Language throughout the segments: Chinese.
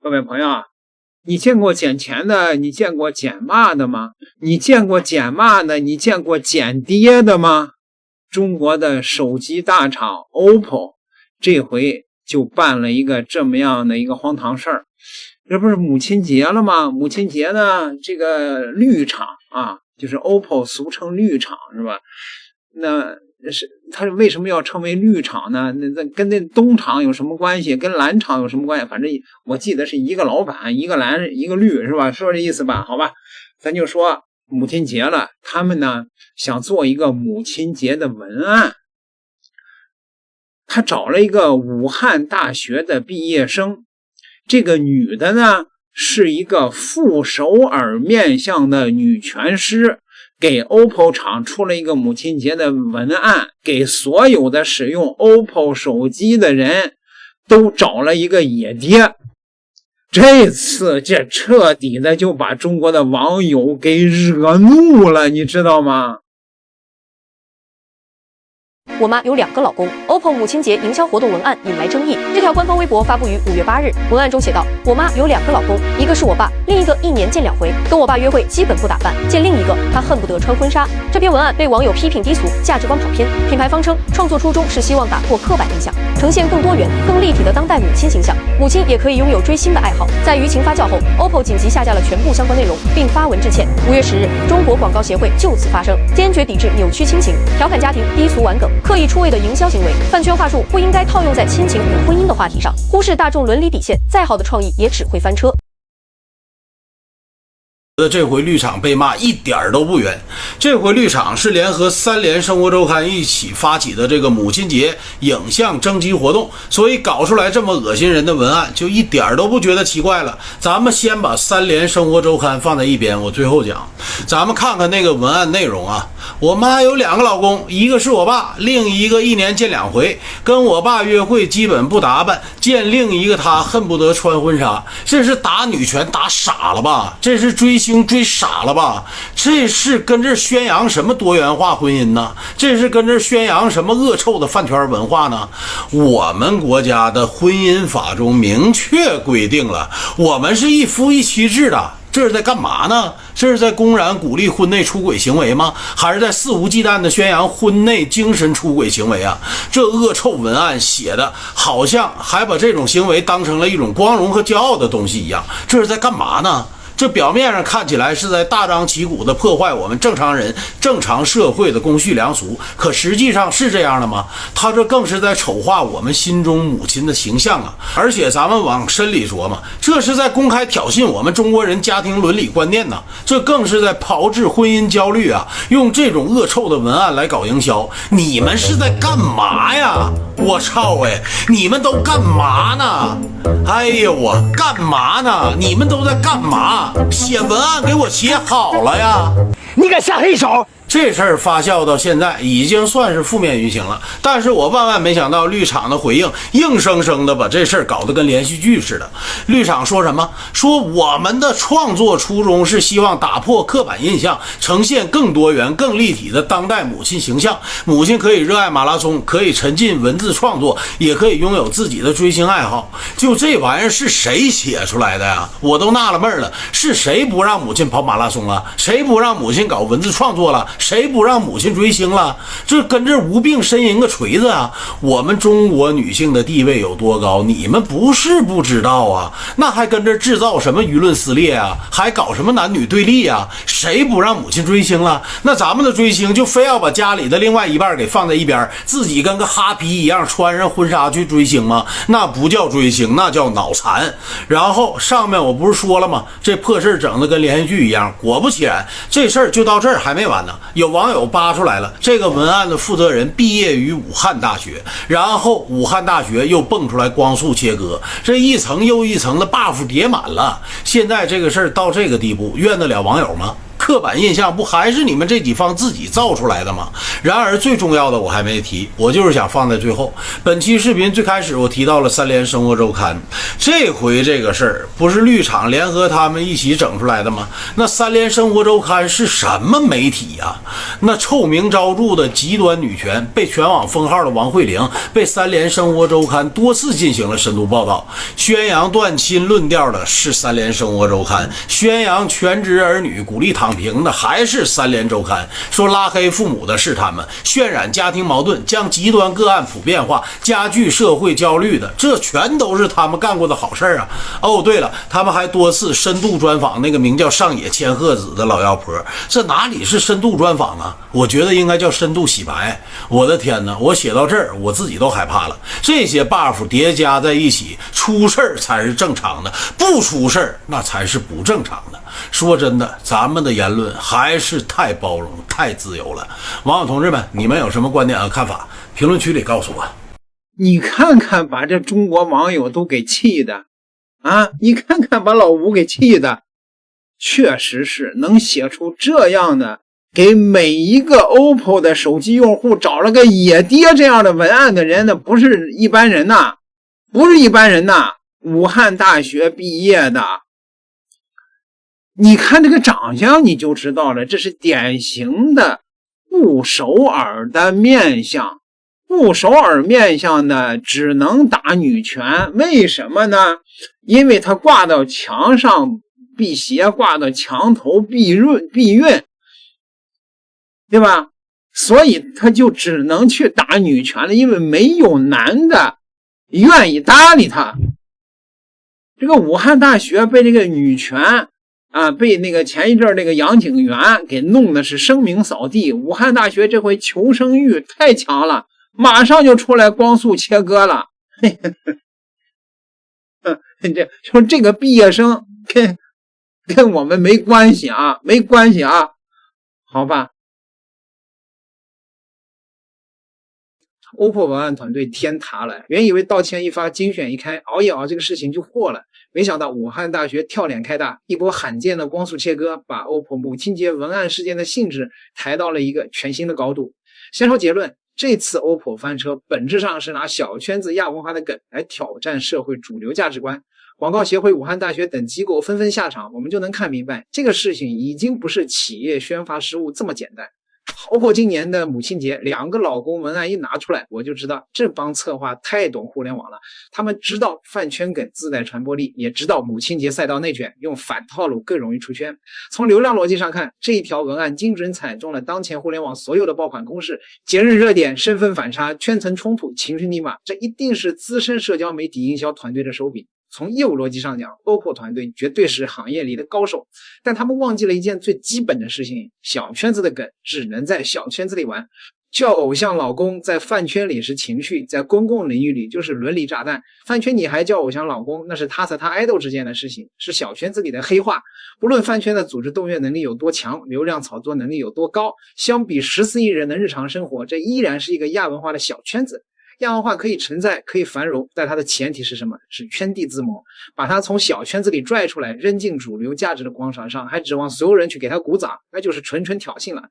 各位朋友，你見過撿錢的，你見過撿罵的嗎？你見過撿罵的，你見過撿爹的嗎？中國的手機大廠 OPPO 這回就辦了一個這麼樣的一個荒唐事兒。這不是母親節了嗎？母親節呢，這個綠廠啊，就是 OPPO 俗稱綠廠是吧？那是它為什麼要稱為綠廠呢？那跟那東廠有什麼關係？跟藍廠有什麼關係？反正我記得是一個老板，一個藍一個綠是吧？說這意思吧？好吧，咱就說母親節了，他們呢想做一個母親節的文案，他找了一个武漢大學的畢業生，這個女的呢是一個傅首爾面相的女拳師，給 OPPO 廠出了一個母親節的文案，給所有的使用 OPPO 手機的人都找了一個野爹。這次這徹底的就把中國的網友給惹怒了，你知道嗎？我媽有2個老公 ，OPPO 母親節營銷活動文案引來爭議。這條官方微博發布於5月8日，文案中寫道：我媽有2個老公，一個是我爸，另一個1年見2回，跟我爸約會基本不打扮，見另一個他恨不得穿婚紗。這篇文案被網友批評低俗，價值觀跑偏。品牌方稱，創作初衷是希望打破刻板印象，呈現更多元、更立體的當代母親形象。母親也可以擁有追星的愛好。在輿情發酵後 ，OPPO 緊急下架了全部相關內容，並發文致歉。5月10日，中國廣告協會就此發聲，堅決抵制扭曲親情、調侃家庭、低俗玩梗、刻意出位的營銷行為，飯圈話術不應該套用在親情與婚姻的話題上，忽視大眾倫理底線，再好的創意也只會翻車。這回綠廠被罵一點都不冤。這回綠廠是聯合3聯生活週刊一起發起的這個母親節影像徵集活動，所以搞出來這麼惡心人的文案，就一點都不覺得奇怪了。咱們先把3聯生活週刊放在一邊，我最後講。咱們看看那個文案內容啊。我媽有2個老公，一個是我爸，另一個1年見2回，跟我爸約會基本不打扮，見另一個他恨不得穿婚紗。這是打女權打傻了吧？這是追星追傻了吧？這是跟這宣揚什麼多元化婚姻呢？這是跟這宣揚什麼惡臭的飯圈文化呢？我們國家的婚姻法中明確規定了，我們是一夫一妻制的。這是在幹嘛呢？這是在公然鼓勵婚內出軌行為嗎？還是在肆無忌憚的宣揚婚內精神出軌行為啊？這惡臭文案寫的好像還把這種行為當成了一種光榮和驕傲的東西一樣。這是在幹嘛呢？這表面上看起來是在大張旗鼓的破壞我們正常人、正常社會的公序良俗，可實際上是這樣的嗎？他這更是在醜化我們心中母親的形象啊！而且咱們往深裡琢磨，這是在公開挑釁我們中國人家庭倫理觀念呢，這更是在炮製婚姻焦慮啊！用這種惡臭的文案來搞營銷，你們是在幹嘛呀？我操哎！你們都幹嘛呢？哎呦我幹嘛呢？你們都在幹嘛？寫文案給我寫好了呀！你敢下黑手？這事兒發酵到現在已經算是負面輿情了，但是我萬萬沒想到綠廠的回應硬生生的把這事兒搞得跟連續劇似的。綠廠說什麼？說我們的創作初衷是希望打破刻板印象，呈現更多元更立體的當代母親形象。母親可以熱愛馬拉松，可以沉浸文字創作，也可以擁有自己的追星愛好。就這玩意兒是誰寫出來的呀？我都納了悶了，是誰不讓母親跑馬拉松了？誰不讓母親搞文字創作了？誰不讓母親追星了？這跟這無病呻吟個錘子啊！我們中國女性的地位有多高，你們不是不知道啊，那還跟這制造什麼輿論撕裂啊，還搞什麼男女对立啊？誰不讓母親追星了？那咱們的追星就非要把家裡的另外一半給放在一邊，自己跟個哈皮一樣穿上婚紗去追星嗎？那不叫追星，那叫腦殘。然後上面我不是說了嗎？這破事整的跟連續劇一樣。果不其然，這事兒就到這兒還沒完呢。有網友扒出來了，這個文案的負責人畢業於武漢大學，然後武漢大學又蹦出來光速切割，這一層又一層的 buff 疊滿了。現在這個事兒到這個地步，怨得了網友嗎？刻板印象不還是你們这几方自己造出来的吗？然而最重要的我还没提，我就是想放在最后。本期视频最开始我提到了三联生活周刊，这回这个事儿不是绿场联合他们一起整出来的吗？那三联生活周刊是什么媒体啊？那臭名昭著的极端女权，被全网封号的王慧玲，被三联生活周刊多次进行了深度报道。宣扬断亲论调的是三联生活周刊，宣扬全职儿女鼓励躺平的还是三联周刊，说拉黑父母的是他们，渲染家庭矛盾，将极端个案普遍化，加剧社会焦虑的，这全都是他们干过的好事啊。哦，对了，他們還多次深度專訪那個名叫上野千鶴子的老妖婆，這哪裡是深度專訪啊？我覺得應該叫深度洗白。我的天哪，我寫到這兒我自己都害怕了。這些 buff 疊加在一起，出事兒才是正常的，不出事兒那才是不正常的。說真的，咱們的言論還是太包容太自由了。網友同志們，你們有什麼觀點和看法？評論區裡告訴我。你看看把這中國網友都給氣的啊！你看看把老吳給氣的，確實是能寫出這樣的，給每一個 OPPO 的手機用戶找了個野爹這樣的文案的人，那不是一般人吶，不是一般人吶，武漢大學畢業的。你看這個長相你就知道了，這是典型的不首爾的面相。不首爾面相呢，只能打女權，為什麼呢？因為他掛到牆上辟邪，掛到牆頭避孕，對吧？所以他就只能去打女權了，因為沒有男的願意搭理他。這個武漢大學被這個女權啊，被那個前一陣那個楊景元給弄的是聲名掃地。武漢大學這回求生欲太強了，馬上就出來光速切割了。說這個畢業生跟我們沒關係啊，沒關係啊，好吧。OPPO 文案團隊天塌了，原以為道歉一發，精選一開，熬一熬這個事情就過了，沒想到武漢大學跳臉開大，一波罕見的光速切割，把 OPPO 母親節文案事件的性質抬到了一個全新的高度。先說結論，這次 OPPO 翻車本質上是拿小圈子亞文化的梗來挑戰社會主流價值觀。廣告協會、武漢大學等機構紛紛下場，我們就能看明白，這個事情已經不是企業宣發失誤這麼簡單。OPPO 今年的母親節兩個老公文案一拿出來，我就知道這幫策劃太懂互聯網了，他們知道飯圈梗自帶傳播力，也知道母親節賽道內卷，用反套路更容易出圈。從流量邏輯上看，這一條文案精準踩中了當前互聯網所有的爆款公式，節日熱點、身份反差、圈層衝突、情緒密碼，這一定是資深社交媒體營銷團隊的手筆。從業務邏輯上講， OPPO 團隊絕對是行業裡的高手，但他們忘記了一件最基本的事情，小圈子的梗只能在小圈子裡玩。叫偶像老公在飯圈裡是情緒，在公共領域裡就是倫理炸彈。飯圈你還叫偶像老公，那是他和他愛豆之間的事情，是小圈子裡的黑話。不論飯圈的組織動員能力有多強，流量炒作能力有多高，相比14億人的日常生活，這依然是一個亞文化的小圈子。亞文化可以承載，可以繁榮，但它的前提是什麼？是圈地自萌，把它從小圈子裡拽出來，扔進主流價值的廣場上，還指望所有人去給他鼓掌，那就是純純挑釁了。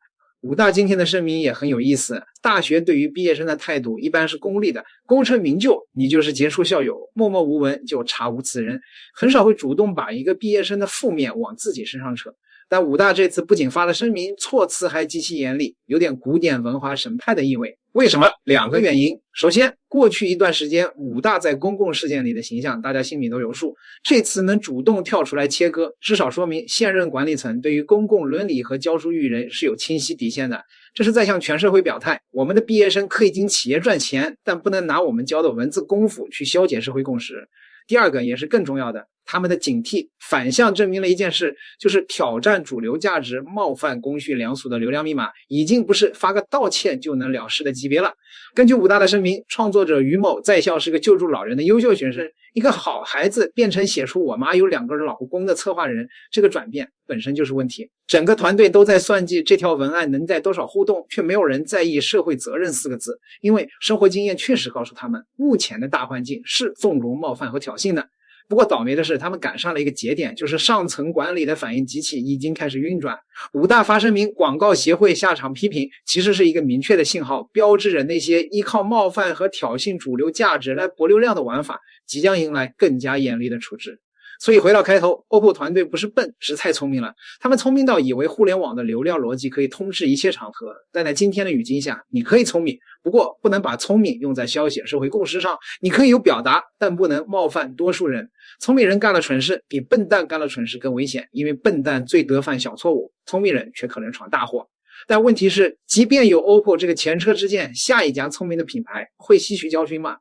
武大今天的聲明也很有意思，大學對於畢業生的態度一般是功利的，功成名就，你就是傑出校友，默默無聞就查無此人，很少會主動把一個畢業生的負面往自己身上扯。但武大這次不僅發了聲明，措辭還極其嚴厲，有點古典文化審判的意味。為什麼？兩個原因。首先，過去一段時間武大在公共事件裡的形象大家心裡都有數，這次能主動跳出來切割，至少說明現任管理層對於公共倫理和教書育人是有清晰底線的，這是在向全社會表態，我們的畢業生可以進企業賺錢，但不能拿我們教的文字功夫去消解社會共識。第二個也是更重要的，他們的警惕反向證明了一件事，就是挑戰主流價值、冒犯公序良俗的流量密碼，已經不是發個道歉就能了事的級別了。根據武大的聲明，創作者於某在校是個救助老人的優秀學生，一個好孩子變成寫出我媽有2個老公的策劃人，這個轉變本身就是問題。整個團隊都在算計這條文案能帶多少互動，卻沒有人在意社會責任4個字，因為生活經驗確實告訴他們，目前的大環境是縱容冒犯和挑釁的。不过倒霉的是，他們趕上了一個節點，就是上層管理的反應機器已經開始運轉。武大發聲明，廣告協會下場批評，其實是一個明確的信號，標誌着那些依靠冒犯和挑釁主流價值來博流量的玩法，即將迎來更加嚴厲的處置。所以回到開頭 ，OPPO 團隊不是笨，是太聰明了。他們聰明到以為互聯網的流量邏輯可以通治一切場合，但在今天的語境下，你可以聰明，不過不能把聰明用在消解社會共識上。你可以有表達，但不能冒犯多數人。聰明人幹了蠢事，比笨蛋幹了蠢事更危險，因為笨蛋最得犯小錯誤，聰明人卻可能闖大禍。但問題是，即便有 OPPO 這個前車之鑑，下一家聰明的品牌會吸取教訓嗎？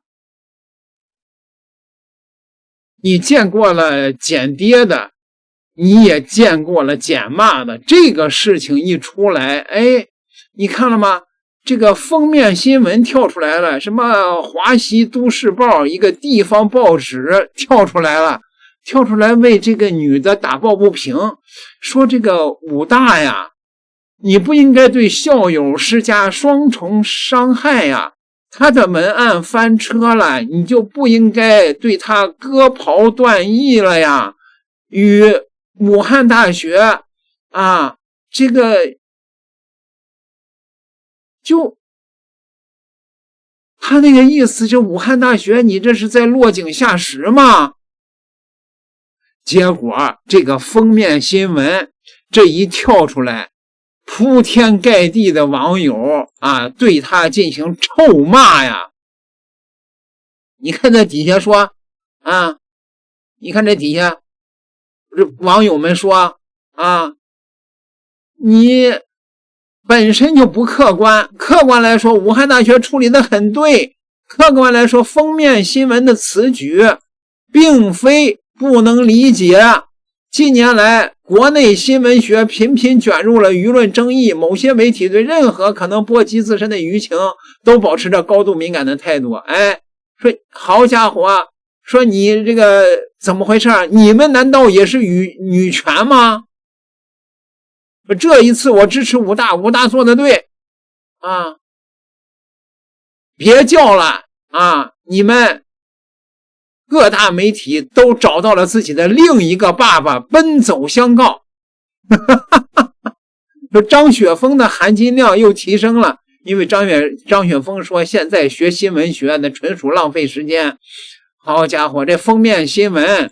你見過了剪爹的，你也見過了剪罵的，這個事情一出來，哎，你看了嗎？這個封面新聞跳出來了，什麼華西都市報一個地方報紙跳出來為這個女的打抱不平，說這個武大呀，你不應該對校友施加雙重傷害呀，他的文案翻車了，你就不應該對他割袍斷義了呀。與武漢大學啊，這個就他那個意思，就武漢大學你這是在落井下石嗎？結果這個封面新聞這一跳出來，鋪天蓋地的網友啊對他進行臭罵呀。你看這底下說啊，你看這底下這網友們說啊，你本身就不客觀，客觀來說武漢大學處理得很對，客觀來說封面新聞的此舉並非不能理解。近年來國內新聞學頻頻捲入了輿論爭議，某些媒體對任何可能波及自身的輿情都保持着高度敏感的態度。哎，說好家伙，說你這個怎麼回事？你們難道也是女權嗎？這一次我支持武大做得對啊，別叫了啊，你們各大媒体都找到了自己的另一個爸爸，奔走相告。張雪峰的含金量又提升了，因為張雪峰說現在學新聞學那純屬浪費時間。好家伙，這封面新聞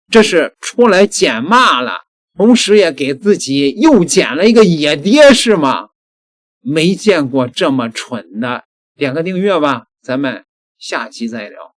這是出來剪罵了，同時也給自己又剪了一個野爹是嗎？沒見過這麼蠢的。點個訂閱吧，咱們下期再聊。